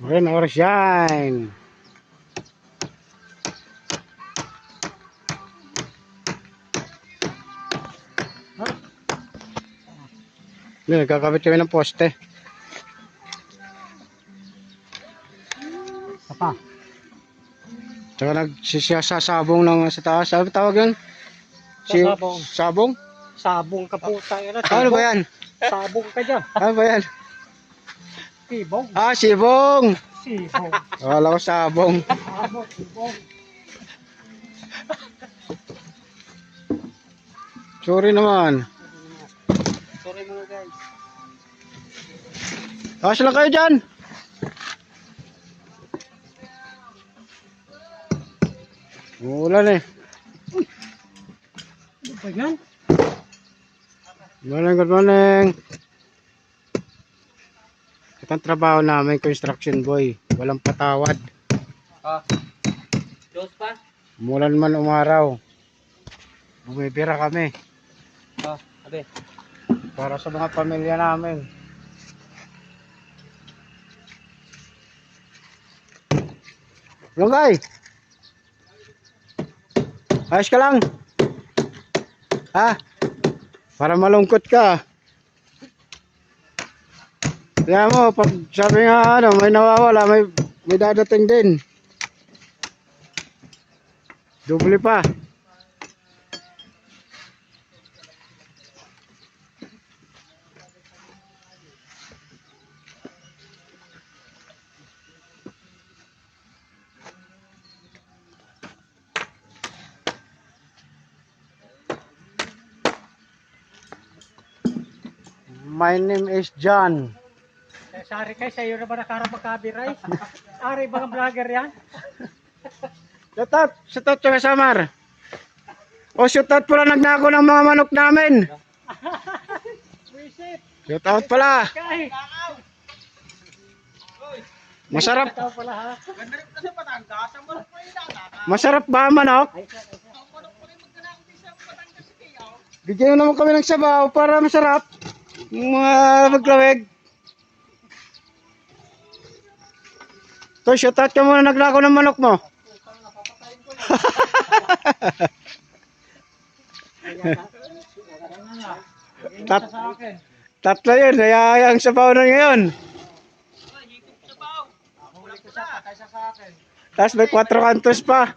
Rain or shine. Nagkakabit kami ng poste. Apa? Tsaka nagsisasabong ng sa taas. Ano tawag yan? Sabong. Sabong? Sabong ka po tayo na. Ano ba yan? Sabong ka dyan. Ano ba yan? Sibong. Ah, sibong! Sibong. Wala ko sabong. Sabong, sibong. Sorry naman. Sorry mga guys. Taas lang kayo dyan. Umuulan eh. Ano ba yan? Good morning. Ito ang trabaho namin, construction boy. Walang patawad. Diyos pa? Umulan man umaraw. Bumibira kami. Abe. Para sa mga pamilya namin. Lunggay! Ayos ka lang? Ha? Para malungkot ka. Kaya mo, pag sabi nga ano, may nawawala, may dadating din. Doble pa. My name is John. Sari kayo, sa'yo na ba nakarap magkabiray? Ari ba ang vlogger yan? Shout out sa Samar. O shout out pala nagnako ng mga manok namin. Visit. Shout out pala. Kay. Masarap. Ikaw pala ha? Masarap ba ang manok? Bigyan naman kami ng sabaw para masarap. Mga maglawig. To, shout out ka muna naglako ng manok mo. Tatlo yun, kaya ang sabaw na ngayon. Tapos may 4 kantos pa.